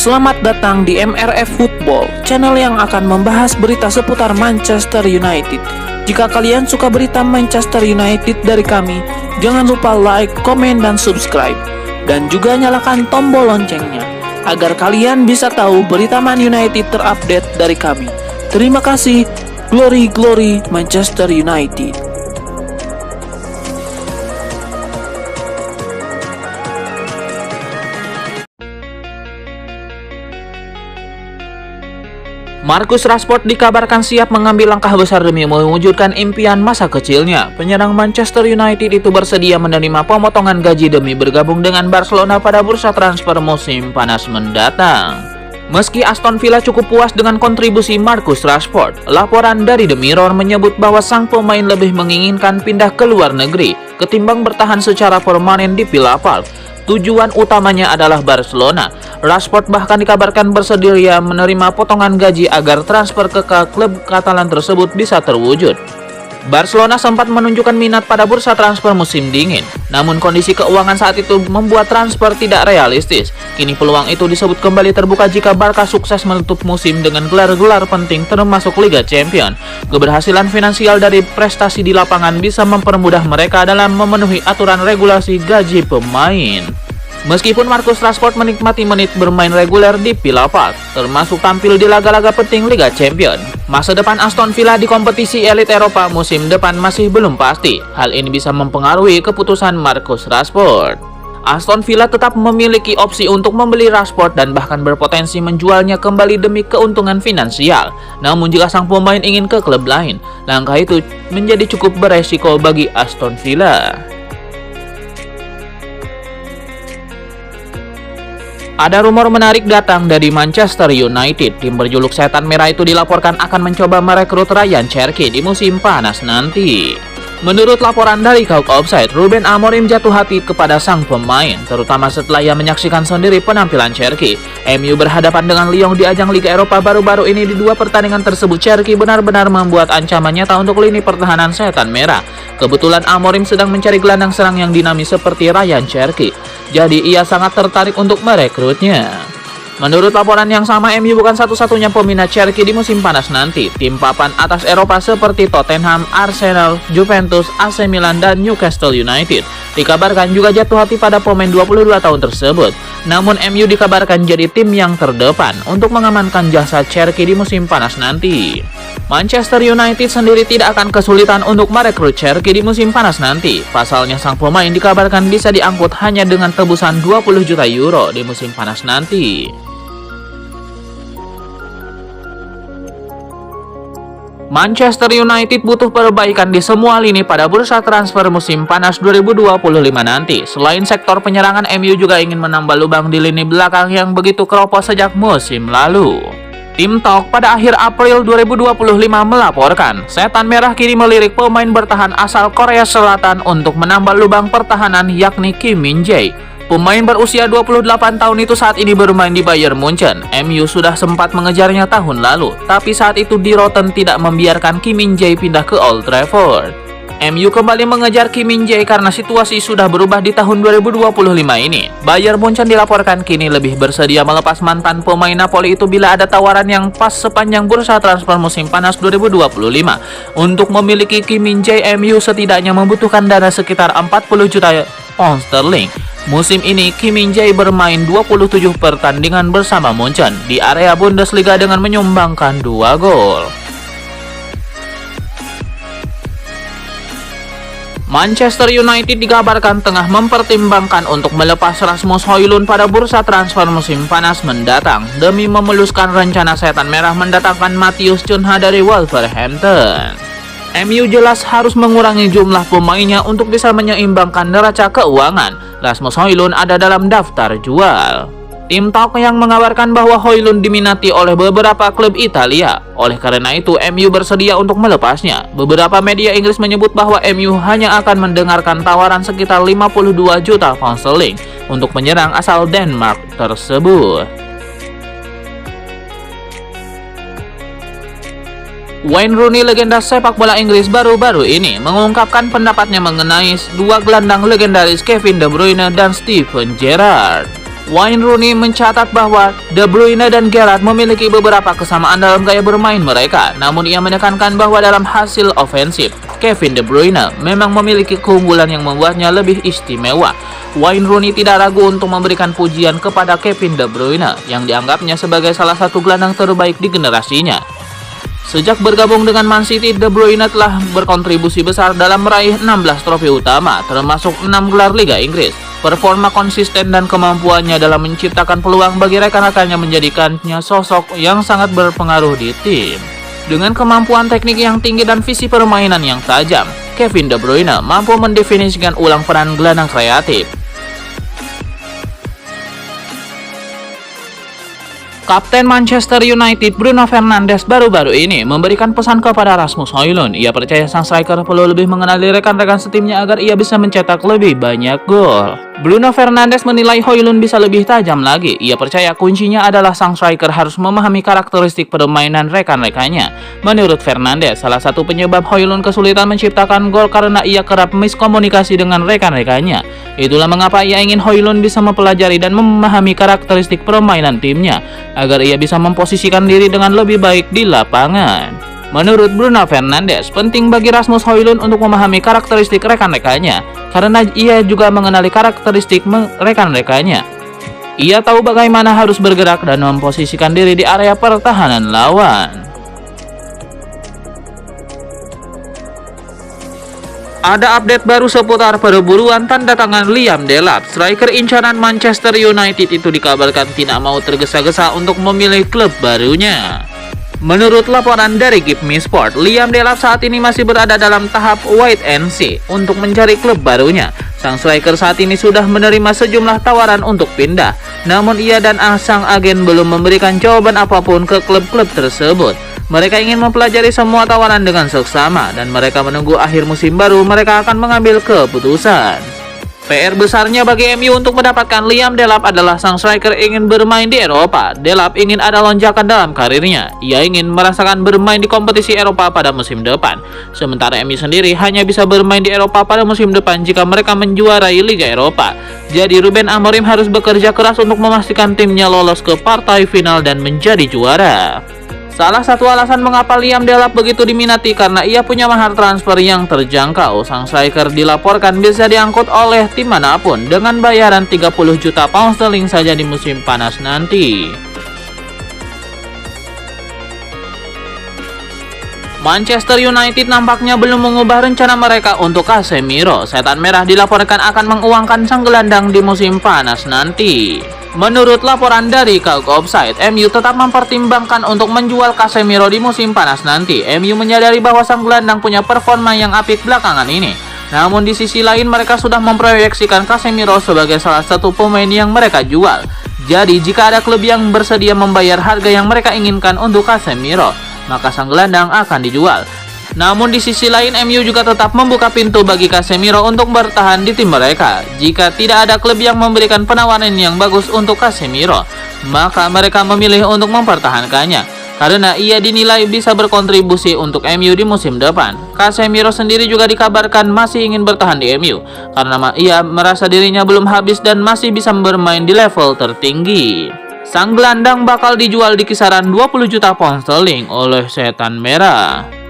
Selamat datang di MRF Football, channel yang akan membahas berita seputar Manchester United. Jika kalian suka berita Manchester United dari kami, jangan lupa like, komen, dan subscribe. Dan juga nyalakan tombol loncengnya, agar kalian bisa tahu berita Man United terupdate dari kami. Terima kasih, Glory Glory Manchester United. Marcus Rashford dikabarkan siap mengambil langkah besar demi mewujudkan impian masa kecilnya. Penyerang Manchester United itu bersedia menerima pemotongan gaji demi bergabung dengan Barcelona pada bursa transfer musim panas mendatang. Meski Aston Villa cukup puas dengan kontribusi Marcus Rashford, laporan dari The Mirror menyebut bahwa sang pemain lebih menginginkan pindah ke luar negeri ketimbang bertahan secara permanen di Villa Park. Tujuan utamanya adalah Barcelona. Rashford bahkan dikabarkan bersedia menerima potongan gaji agar transfer ke klub Katalan tersebut bisa terwujud. Barcelona sempat menunjukkan minat pada bursa transfer musim dingin, namun kondisi keuangan saat itu membuat transfer tidak realistis. Kini peluang itu disebut kembali terbuka jika Barca sukses menutup musim dengan gelar-gelar penting termasuk Liga Champions. Keberhasilan finansial dari prestasi di lapangan bisa mempermudah mereka dalam memenuhi aturan regulasi gaji pemain. Meskipun Marcus Rashford menikmati menit bermain reguler di Villa Park, termasuk tampil di laga-laga penting Liga Champions, masa depan Aston Villa di kompetisi elit Eropa musim depan masih belum pasti. Hal ini bisa mempengaruhi keputusan Marcus Rashford. Aston Villa tetap memiliki opsi untuk membeli Rashford dan bahkan berpotensi menjualnya kembali demi keuntungan finansial. Namun jika sang pemain ingin ke klub lain, langkah itu menjadi cukup beresiko bagi Aston Villa. Ada rumor menarik datang dari Manchester United. Tim berjuluk Setan Merah itu dilaporkan akan mencoba merekrut Ryan Cherki di musim panas nanti. Menurut laporan dari Kauk Offside, Ruben Amorim jatuh hati kepada sang pemain, terutama setelah ia menyaksikan sendiri penampilan Cherki. MU berhadapan dengan Lyon di ajang Liga Eropa baru-baru ini. Di dua pertandingan tersebut, Cherki benar-benar membuat ancaman nyata untuk lini pertahanan Setan Merah. Kebetulan Amorim sedang mencari gelandang serang yang dinamis seperti Ryan Cherki, jadi ia sangat tertarik untuk merekrutnya. Menurut laporan yang sama, MU bukan satu-satunya peminat Cherki di musim panas nanti. Tim papan atas Eropa seperti Tottenham, Arsenal, Juventus, AC Milan, dan Newcastle United dikabarkan juga jatuh hati pada pemain 22 tahun tersebut. Namun MU dikabarkan jadi tim yang terdepan untuk mengamankan jasa Cherki di musim panas nanti. Manchester United sendiri tidak akan kesulitan untuk merekrut Cherki di musim panas nanti. Pasalnya sang pemain dikabarkan bisa diangkut hanya dengan tebusan 20 juta euro di musim panas nanti. Manchester United butuh perbaikan di semua lini pada bursa transfer musim panas 2025 nanti. Selain sektor penyerangan, MU juga ingin menambah lubang di lini belakang yang begitu keropos sejak musim lalu. Tim Talk pada akhir April 2025 melaporkan, Setan Merah kini melirik pemain bertahan asal Korea Selatan untuk menambah lubang pertahanan yakni Kim Min-jae. Pemain berusia 28 tahun itu saat ini bermain di Bayern Munchen. MU sudah sempat mengejarnya tahun lalu, tapi saat itu Di Rotten tidak membiarkan Kim Min-jae pindah ke Old Trafford. MU kembali mengejar Kim Min-jae karena situasi sudah berubah di tahun 2025 ini. Bayern Munchen dilaporkan kini lebih bersedia melepas mantan pemain Napoli itu bila ada tawaran yang pas sepanjang bursa transfer musim panas 2025. Untuk memiliki Kim Min-jae, MU setidaknya membutuhkan dana sekitar 40 juta pound sterling. Musim ini Kim Min-jae bermain 27 pertandingan bersama Munchen di area Bundesliga dengan menyumbangkan 2 gol. Manchester United dikabarkan tengah mempertimbangkan untuk melepas Rasmus Højlund pada bursa transfer musim panas mendatang demi memuluskan rencana Setan Merah mendatangkan Matheus Cunha dari Wolverhampton. MU jelas harus mengurangi jumlah pemainnya untuk bisa menyeimbangkan neraca keuangan. Rasmus Højlund ada dalam daftar jual. Tim Talk yang mengabarkan bahwa Højlund diminati oleh beberapa klub Italia. Oleh karena itu, MU bersedia untuk melepasnya. Beberapa media Inggris menyebut bahwa MU hanya akan mendengarkan tawaran sekitar 52 juta pound sterling untuk menyerang asal Denmark tersebut. Wayne Rooney, legenda sepak bola Inggris baru-baru ini, mengungkapkan pendapatnya mengenai dua gelandang legendaris Kevin De Bruyne dan Steven Gerrard. Wayne Rooney mencatat bahwa De Bruyne dan Gerrard memiliki beberapa kesamaan dalam gaya bermain mereka, namun ia menekankan bahwa dalam hasil ofensif, Kevin De Bruyne memang memiliki keunggulan yang membuatnya lebih istimewa. Wayne Rooney tidak ragu untuk memberikan pujian kepada Kevin De Bruyne yang dianggapnya sebagai salah satu gelandang terbaik di generasinya. Sejak bergabung dengan Man City, De Bruyne telah berkontribusi besar dalam meraih 16 trofi utama, termasuk 6 gelar Liga Inggris. Performa konsisten dan kemampuannya dalam menciptakan peluang bagi rekan-rekannya menjadikannya sosok yang sangat berpengaruh di tim. Dengan kemampuan teknik yang tinggi dan visi permainan yang tajam, Kevin De Bruyne mampu mendefinisikan ulang peran gelandang kreatif. Kapten Manchester United Bruno Fernandes baru-baru ini memberikan pesan kepada Rasmus Højlund. Ia percaya sang striker perlu lebih mengenali rekan-rekan setimnya agar ia bisa mencetak lebih banyak gol. Bruno Fernandes menilai Højlund bisa lebih tajam lagi. Ia percaya kuncinya adalah sang striker harus memahami karakteristik permainan rekan-rekannya. Menurut Fernandes, salah satu penyebab Højlund kesulitan menciptakan gol karena ia kerap miskomunikasi dengan rekan-rekannya. Itulah mengapa ia ingin Højlund bisa mempelajari dan memahami karakteristik permainan timnya agar ia bisa memposisikan diri dengan lebih baik di lapangan. Menurut Bruno Fernandes, penting bagi Rasmus Højlund untuk memahami karakteristik rekan-rekannya karena ia juga mengenali karakteristik rekan-rekannya. Ia tahu bagaimana harus bergerak dan memposisikan diri di area pertahanan lawan. Ada update baru seputar perburuan tanda tangan Liam Delap. Striker incaran Manchester United itu dikabarkan tidak mau tergesa-gesa untuk memilih klub barunya. Menurut laporan dari Give Me Sport, Liam Delap saat ini masih berada dalam tahap wait and see untuk mencari klub barunya. Sang striker saat ini sudah menerima sejumlah tawaran untuk pindah, namun ia dan sang agen belum memberikan jawaban apapun ke klub-klub tersebut. Mereka ingin mempelajari semua tawaran dengan seksama dan mereka menunggu akhir musim baru mereka akan mengambil keputusan. PR besarnya bagi MU untuk mendapatkan Liam Delap adalah sang striker ingin bermain di Eropa. Delap ingin ada lonjakan dalam karirnya. Ia ingin merasakan bermain di kompetisi Eropa pada musim depan. Sementara MU sendiri hanya bisa bermain di Eropa pada musim depan jika mereka menjuarai Liga Eropa. Jadi Ruben Amorim harus bekerja keras untuk memastikan timnya lolos ke partai final dan menjadi juara. Salah satu alasan mengapa Liam Delap begitu diminati karena ia punya mahar transfer yang terjangkau. Sang striker dilaporkan bisa diangkut oleh tim manapun dengan bayaran 30 juta pound sterling saja di musim panas nanti. Manchester United nampaknya belum mengubah rencana mereka untuk Casemiro. Setan Merah dilaporkan akan menguangkan sang gelandang di musim panas nanti. Menurut laporan dari Kalk Offside, MU tetap mempertimbangkan untuk menjual Casemiro di musim panas nanti. MU menyadari bahwa sang gelandang punya performa yang apik belakangan ini. Namun di sisi lain mereka sudah memproyeksikan Casemiro sebagai salah satu pemain yang mereka jual. Jadi jika ada klub yang bersedia membayar harga yang mereka inginkan untuk Casemiro, maka sang gelandang akan dijual. Namun di sisi lain MU juga tetap membuka pintu bagi Casemiro untuk bertahan di tim mereka. Jika tidak ada klub yang memberikan penawaran yang bagus untuk Casemiro, maka mereka memilih untuk mempertahankannya karena ia dinilai bisa berkontribusi untuk MU di musim depan. Casemiro sendiri juga dikabarkan masih ingin bertahan di MU karena ia merasa dirinya belum habis dan masih bisa bermain di level tertinggi. Sang gelandang bakal dijual di kisaran 20 juta pound sterling oleh Setan Merah.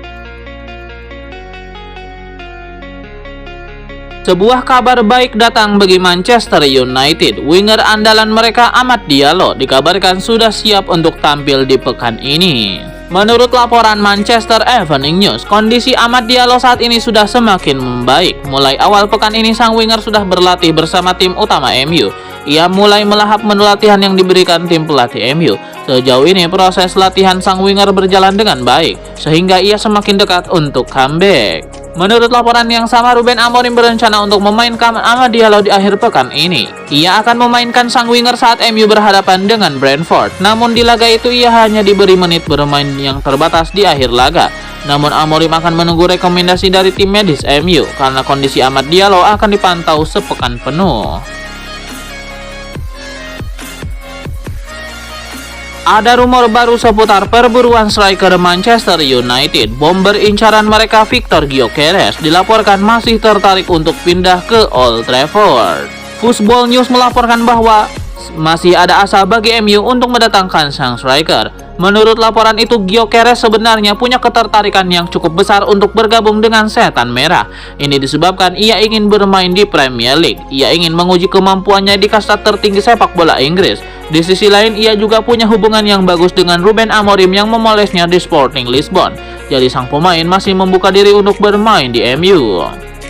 Sebuah kabar baik datang bagi Manchester United. Winger andalan mereka Amad Diallo dikabarkan sudah siap untuk tampil di pekan ini. Menurut laporan Manchester Evening News, kondisi Amad Diallo saat ini sudah semakin membaik. Mulai awal pekan ini sang winger sudah berlatih bersama tim utama MU. Ia mulai melahap menu latihan yang diberikan tim pelatih MU. Sejauh ini proses latihan sang winger berjalan dengan baik, sehingga ia semakin dekat untuk comeback. Menurut laporan yang sama, Ruben Amorim berencana untuk memainkan Amad Diallo di akhir pekan ini. Ia akan memainkan sang winger saat MU berhadapan dengan Brentford. Namun di laga itu ia hanya diberi menit bermain yang terbatas di akhir laga. Namun Amorim akan menunggu rekomendasi dari tim medis MU karena kondisi Amad Diallo akan dipantau sepekan penuh. Ada rumor baru seputar perburuan striker Manchester United. Bomber incaran mereka Victor Gyökeres dilaporkan masih tertarik untuk pindah ke Old Trafford. Football News melaporkan bahwa masih ada asa bagi MU untuk mendatangkan sang striker. Menurut laporan itu, Gyökeres sebenarnya punya ketertarikan yang cukup besar untuk bergabung dengan Setan Merah. Ini disebabkan ia ingin bermain di Premier League. Ia ingin menguji kemampuannya di kasta tertinggi sepak bola Inggris. Di sisi lain, ia juga punya hubungan yang bagus dengan Ruben Amorim yang memolesnya di Sporting Lisbon. Jadi sang pemain masih membuka diri untuk bermain di MU.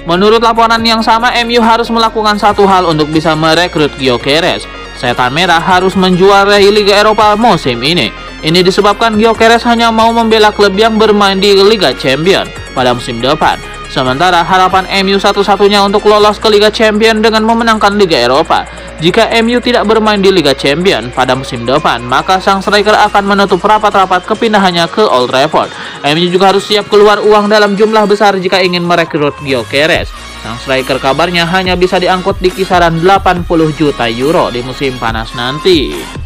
Menurut laporan yang sama, MU harus melakukan satu hal untuk bisa merekrut Gyökeres. Setan Merah harus menjuarai Liga Eropa musim ini. Ini disebabkan Gyökeres hanya mau membela klub yang bermain di Liga Champions pada musim depan. Sementara harapan MU satu-satunya untuk lolos ke Liga Champions dengan memenangkan Liga Eropa. Jika MU tidak bermain di Liga Champions pada musim depan, maka sang striker akan menutup rapat-rapat kepindahannya ke Old Trafford. MU juga harus siap keluar uang dalam jumlah besar jika ingin merekrut Gyökeres. Sang striker kabarnya hanya bisa diangkut di kisaran 80 juta euro di musim panas nanti.